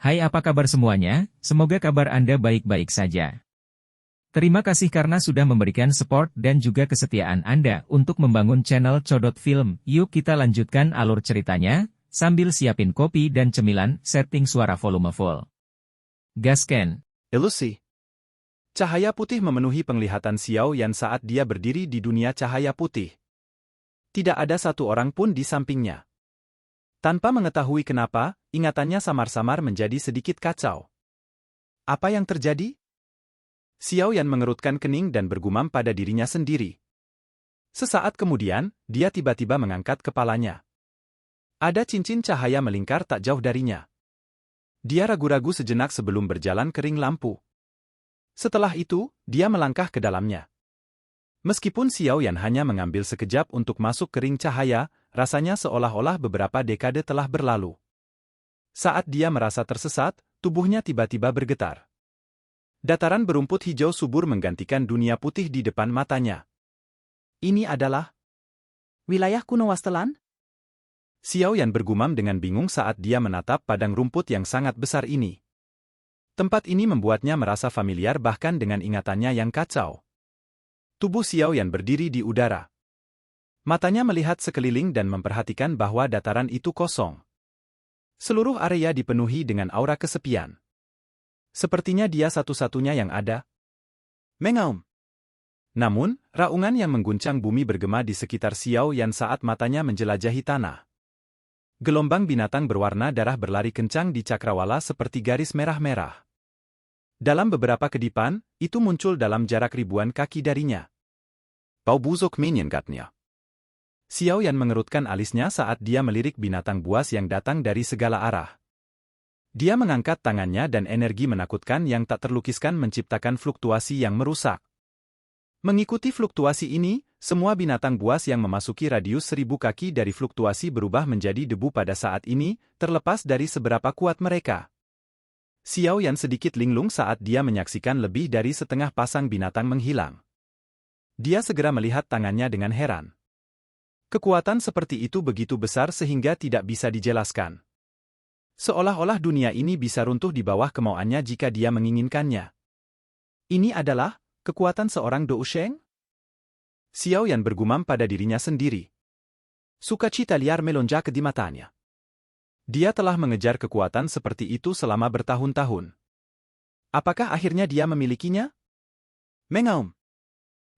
Hai, apa kabar semuanya? Semoga kabar Anda baik-baik saja. Terima kasih karena sudah memberikan support dan juga kesetiaan Anda untuk membangun channel Codot Film. Yuk kita lanjutkan alur ceritanya, sambil siapin kopi dan cemilan, setting suara volume full. Gasken. Ilusi. Cahaya putih memenuhi penglihatan Xiao Yan saat dia berdiri di dunia cahaya putih. Tidak ada satu orang pun di sampingnya. Tanpa mengetahui kenapa, ingatannya samar-samar menjadi sedikit kacau. Apa yang terjadi? Xiao Yan mengerutkan kening dan bergumam pada dirinya sendiri. Sesaat kemudian, dia tiba-tiba mengangkat kepalanya. Ada cincin cahaya melingkar tak jauh darinya. Dia ragu-ragu sejenak sebelum berjalan ke ring lampu. Setelah itu, dia melangkah ke dalamnya. Meskipun Xiao Yan hanya mengambil sekejap untuk masuk ke ring cahaya, rasanya seolah-olah beberapa dekade telah berlalu. Saat dia merasa tersesat, tubuhnya tiba-tiba bergetar. Dataran berumput hijau subur menggantikan dunia putih di depan matanya. Ini adalah wilayah kuno Wastelan? Xiao Yan bergumam dengan bingung saat dia menatap padang rumput yang sangat besar ini. Tempat ini membuatnya merasa familiar bahkan dengan ingatannya yang kacau. Tubuh Xiao Yan berdiri di udara. Matanya melihat sekeliling dan memperhatikan bahwa dataran itu kosong. Seluruh area dipenuhi dengan aura kesepian. Sepertinya dia satu-satunya yang ada. Mengaum. Namun, raungan yang mengguncang bumi bergema di sekitar Xiao Yan saat matanya menjelajahi tanah. Gelombang binatang berwarna darah berlari kencang di cakrawala seperti garis merah-merah. Dalam beberapa kedipan, itu muncul dalam jarak ribuan kaki darinya. Bau busuk menyengatnya. Xiao Yan mengerutkan alisnya saat dia melirik binatang buas yang datang dari segala arah. Dia mengangkat tangannya dan energi menakutkan yang tak terlukiskan menciptakan fluktuasi yang merusak. Mengikuti fluktuasi ini, semua binatang buas yang memasuki radius 1000 kaki dari fluktuasi berubah menjadi debu pada saat ini, terlepas dari seberapa kuat mereka. Xiao Yan sedikit linglung saat dia menyaksikan lebih dari setengah pasang binatang menghilang. Dia segera melihat tangannya dengan heran. Kekuatan seperti itu begitu besar sehingga tidak bisa dijelaskan. Seolah-olah dunia ini bisa runtuh di bawah kemauannya jika dia menginginkannya. Ini adalah kekuatan seorang Dou Sheng? Xiao Yan bergumam pada dirinya sendiri. Sukacita liar melonjak di matanya. Dia telah mengejar kekuatan seperti itu selama bertahun-tahun. Apakah akhirnya dia memilikinya? Mengaum.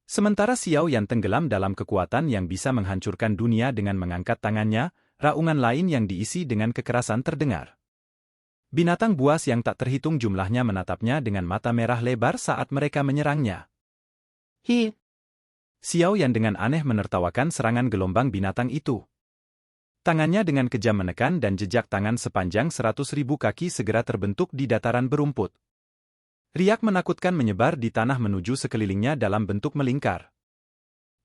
Sementara Xiao Yan tenggelam dalam kekuatan yang bisa menghancurkan dunia dengan mengangkat tangannya, raungan lain yang diisi dengan kekerasan terdengar. Binatang buas yang tak terhitung jumlahnya menatapnya dengan mata merah lebar saat mereka menyerangnya. Hi! Xiao Yan dengan aneh menertawakan serangan gelombang binatang itu. Tangannya dengan kejam menekan dan jejak tangan sepanjang 100.000 kaki segera terbentuk di dataran berumput. Riak menakutkan menyebar di tanah menuju sekelilingnya dalam bentuk melingkar.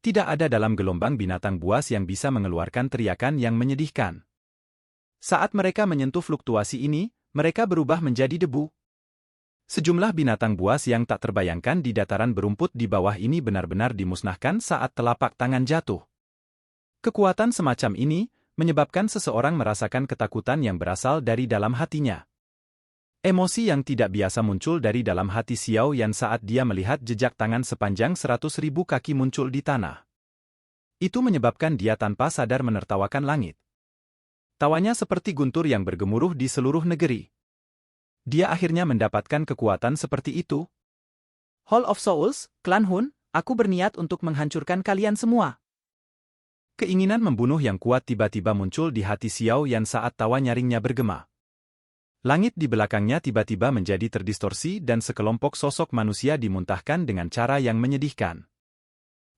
Tidak ada dalam gelombang binatang buas yang bisa mengeluarkan teriakan yang menyedihkan. Saat mereka menyentuh fluktuasi ini, mereka berubah menjadi debu. Sejumlah binatang buas yang tak terbayangkan di dataran berumput di bawah ini benar-benar dimusnahkan saat telapak tangan jatuh. Kekuatan semacam ini menyebabkan seseorang merasakan ketakutan yang berasal dari dalam hatinya. Emosi yang tidak biasa muncul dari dalam hati Xiao Yan saat dia melihat jejak tangan sepanjang 100.000 kaki muncul di tanah. Itu menyebabkan dia tanpa sadar menertawakan langit. Tawanya seperti guntur yang bergemuruh di seluruh negeri. Dia akhirnya mendapatkan kekuatan seperti itu. Hall of Souls, Klan Hun, aku berniat untuk menghancurkan kalian semua. Keinginan membunuh yang kuat tiba-tiba muncul di hati Xiao Yan saat tawa nyaringnya bergema. Langit di belakangnya tiba-tiba menjadi terdistorsi dan sekelompok sosok manusia dimuntahkan dengan cara yang menyedihkan.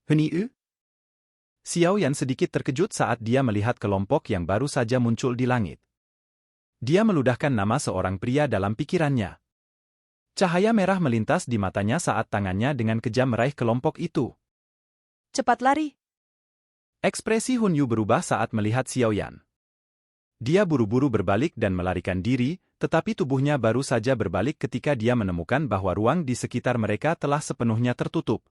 Heniu? Xiao Yan sedikit terkejut saat dia melihat kelompok yang baru saja muncul di langit. Dia meludahkan nama seorang pria dalam pikirannya. Cahaya merah melintas di matanya saat tangannya dengan kejam meraih kelompok itu. Cepat lari! Ekspresi Hun Yu berubah saat melihat Xiao Yan. Dia buru-buru berbalik dan melarikan diri, tetapi tubuhnya baru saja berbalik ketika dia menemukan bahwa ruang di sekitar mereka telah sepenuhnya tertutup.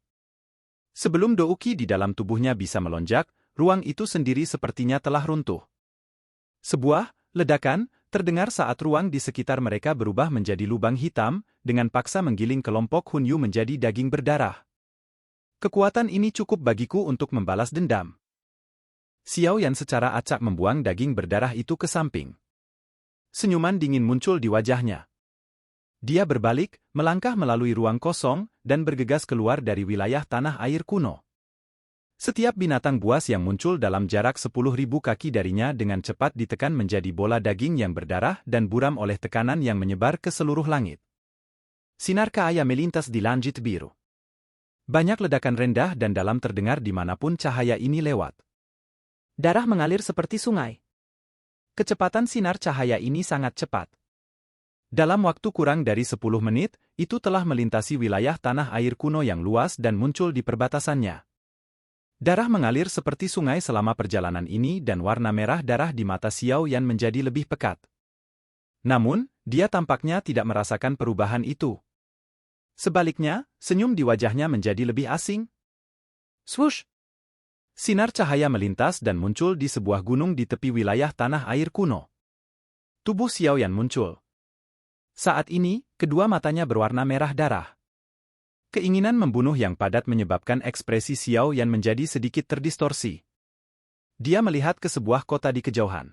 Sebelum Douki di dalam tubuhnya bisa melonjak, ruang itu sendiri sepertinya telah runtuh. Sebuah ledakan terdengar saat ruang di sekitar mereka berubah menjadi lubang hitam, dengan paksa menggiling kelompok Hunyu menjadi daging berdarah. Kekuatan ini cukup bagiku untuk membalas dendam. Xiao Yan secara acak membuang daging berdarah itu ke samping. Senyuman dingin muncul di wajahnya. Dia berbalik, melangkah melalui ruang kosong, dan bergegas keluar dari wilayah tanah air kuno. Setiap binatang buas yang muncul dalam jarak 10.000 kaki darinya dengan cepat ditekan menjadi bola daging yang berdarah dan buram oleh tekanan yang menyebar ke seluruh langit. Sinar cahaya melintas di langit biru. Banyak ledakan rendah dan dalam terdengar dimanapun cahaya ini lewat. Darah mengalir seperti sungai. Kecepatan sinar cahaya ini sangat cepat. Dalam waktu kurang dari 10 menit, itu telah melintasi wilayah tanah air kuno yang luas dan muncul di perbatasannya. Darah mengalir seperti sungai selama perjalanan ini dan warna merah darah di mata Xiao Yan menjadi lebih pekat. Namun, dia tampaknya tidak merasakan perubahan itu. Sebaliknya, senyum di wajahnya menjadi lebih asing. Swoosh! Sinar cahaya melintas dan muncul di sebuah gunung di tepi wilayah tanah air kuno. Tubuh Xiao Yan muncul. Saat ini, kedua matanya berwarna merah darah. Keinginan membunuh yang padat menyebabkan ekspresi Xiao Yan menjadi sedikit terdistorsi. Dia melihat ke sebuah kota di kejauhan.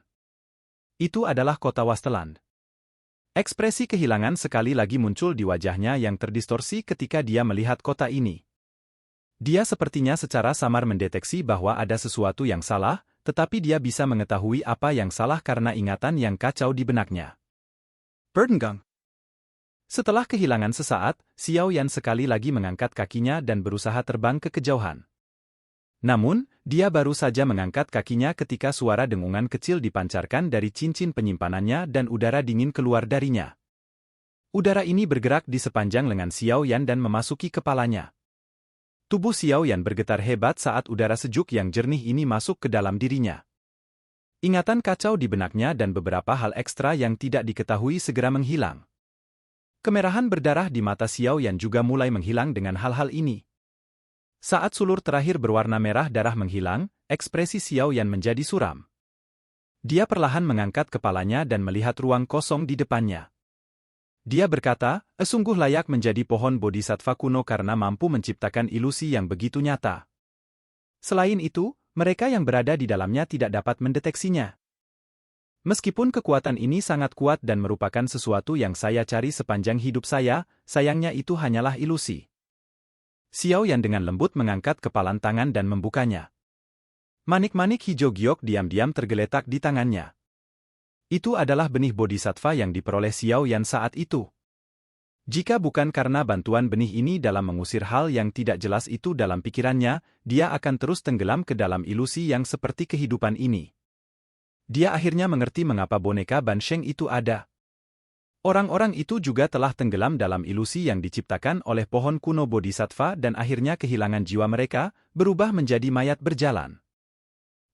Itu adalah kota Wasteland. Ekspresi kehilangan sekali lagi muncul di wajahnya yang terdistorsi ketika dia melihat kota ini. Dia sepertinya secara samar mendeteksi bahwa ada sesuatu yang salah, tetapi dia bisa mengetahui apa yang salah karena ingatan yang kacau di benaknya. Burdengang. Setelah kehilangan sesaat, Xiao Yan sekali lagi mengangkat kakinya dan berusaha terbang ke kejauhan. Namun, dia baru saja mengangkat kakinya ketika suara dengungan kecil dipancarkan dari cincin penyimpanannya dan udara dingin keluar darinya. Udara ini bergerak di sepanjang lengan Xiao Yan dan memasuki kepalanya. Tubuh Xiao Yan bergetar hebat saat udara sejuk yang jernih ini masuk ke dalam dirinya. Ingatan kacau di benaknya dan beberapa hal ekstra yang tidak diketahui segera menghilang. Kemerahan berdarah di mata Xiao Yan juga mulai menghilang dengan hal-hal ini. Saat sulur terakhir berwarna merah darah menghilang, ekspresi Xiao Yan menjadi suram. Dia perlahan mengangkat kepalanya dan melihat ruang kosong di depannya. Dia berkata, sungguh layak menjadi pohon bodhisattva kuno karena mampu menciptakan ilusi yang begitu nyata. Selain itu, mereka yang berada di dalamnya tidak dapat mendeteksinya. Meskipun kekuatan ini sangat kuat dan merupakan sesuatu yang saya cari sepanjang hidup saya, sayangnya itu hanyalah ilusi. Xiao Yan dengan lembut mengangkat kepalan tangan dan membukanya. Manik-manik hijau giok diam-diam tergeletak di tangannya. Itu adalah benih bodhisattva yang diperoleh Xiao Yan saat itu. Jika bukan karena bantuan benih ini dalam mengusir hal yang tidak jelas itu dalam pikirannya, dia akan terus tenggelam ke dalam ilusi yang seperti kehidupan ini. Dia akhirnya mengerti mengapa boneka Bansheng itu ada. Orang-orang itu juga telah tenggelam dalam ilusi yang diciptakan oleh pohon kuno bodhisattva dan akhirnya kehilangan jiwa mereka, berubah menjadi mayat berjalan.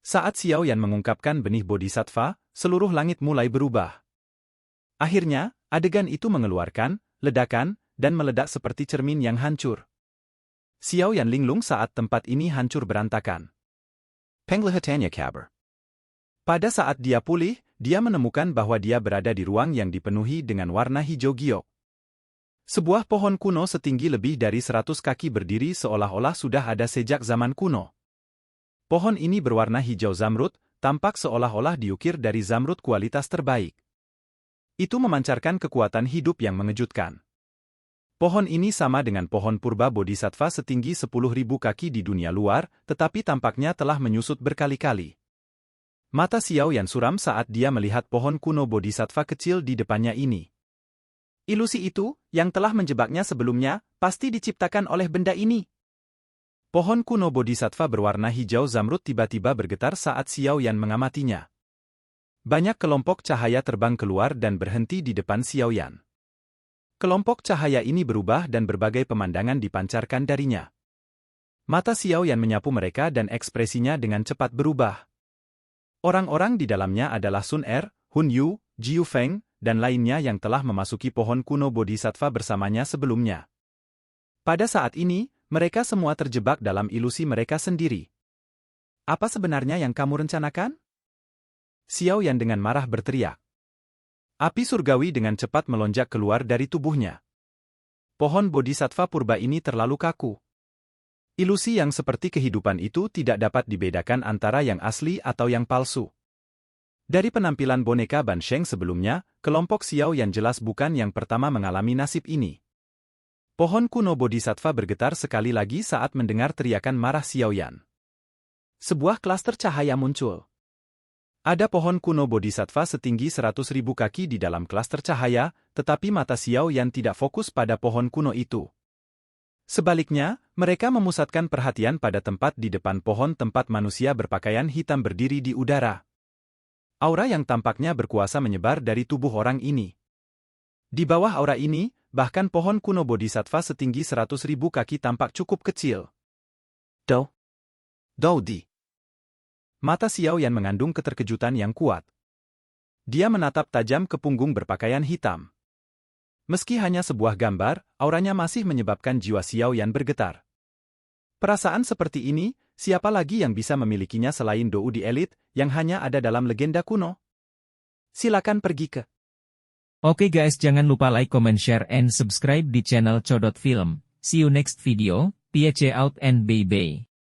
Saat Xiao Yan mengungkapkan benih bodhisattva, seluruh langit mulai berubah. Akhirnya, adegan itu mengeluarkan ledakan dan meledak seperti cermin yang hancur. Xiao Yan linglung saat tempat ini hancur berantakan. Penglihatannya kabar. Pada saat dia pulih, dia menemukan bahwa dia berada di ruang yang dipenuhi dengan warna hijau giok. Sebuah pohon kuno setinggi lebih dari 100 kaki berdiri seolah-olah sudah ada sejak zaman kuno. Pohon ini berwarna hijau zamrud, tampak seolah-olah diukir dari zamrud kualitas terbaik. Itu memancarkan kekuatan hidup yang mengejutkan. Pohon ini sama dengan pohon purba bodhisattva setinggi 10.000 kaki di dunia luar, tetapi tampaknya telah menyusut berkali-kali. Mata Xiao Yan suram saat dia melihat pohon kuno bodhisattva kecil di depannya ini. Ilusi itu, yang telah menjebaknya sebelumnya, pasti diciptakan oleh benda ini. Pohon kuno bodhisattva berwarna hijau zamrud tiba-tiba bergetar saat Xiao Yan mengamatinya. Banyak kelompok cahaya terbang keluar dan berhenti di depan Xiao Yan. Kelompok cahaya ini berubah dan berbagai pemandangan dipancarkan darinya. Mata Xiao Yan menyapu mereka dan ekspresinya dengan cepat berubah. Orang-orang di dalamnya adalah Sun Er, Hun Yu, Jiu Feng, dan lainnya yang telah memasuki pohon kuno bodhisattva bersamanya sebelumnya. Pada saat ini, mereka semua terjebak dalam ilusi mereka sendiri. Apa sebenarnya yang kamu rencanakan? Xiao Yan dengan marah berteriak. Api surgawi dengan cepat melonjak keluar dari tubuhnya. Pohon Bodhisattva purba ini terlalu kaku. Ilusi yang seperti kehidupan itu tidak dapat dibedakan antara yang asli atau yang palsu. Dari penampilan boneka Ban Sheng sebelumnya, kelompok Xiao Yan jelas bukan yang pertama mengalami nasib ini. Pohon kuno Bodhisattva bergetar sekali lagi saat mendengar teriakan marah Xiao Yan. Sebuah klaster cahaya muncul. Ada pohon kuno Bodhisattva setinggi 100.000 kaki di dalam klaster cahaya, tetapi mata Xiao Yan tidak fokus pada pohon kuno itu. Sebaliknya, mereka memusatkan perhatian pada tempat di depan pohon tempat manusia berpakaian hitam berdiri di udara. Aura yang tampaknya berkuasa menyebar dari tubuh orang ini. Di bawah aura ini, bahkan pohon kuno Bodhisattva setinggi 100.000 kaki tampak cukup kecil. Daudi. Mata Xiao Yan mengandung keterkejutan yang kuat. Dia menatap tajam ke punggung berpakaian hitam. Meski hanya sebuah gambar, auranya masih menyebabkan jiwa Xiao Yan bergetar. Perasaan seperti ini, siapa lagi yang bisa memilikinya selain Dou di elit, yang hanya ada dalam legenda kuno? Silakan pergi ke. Oke guys, jangan lupa like, comment, share, and subscribe di channel Codot Film. See you next video, peace out and bye-bye.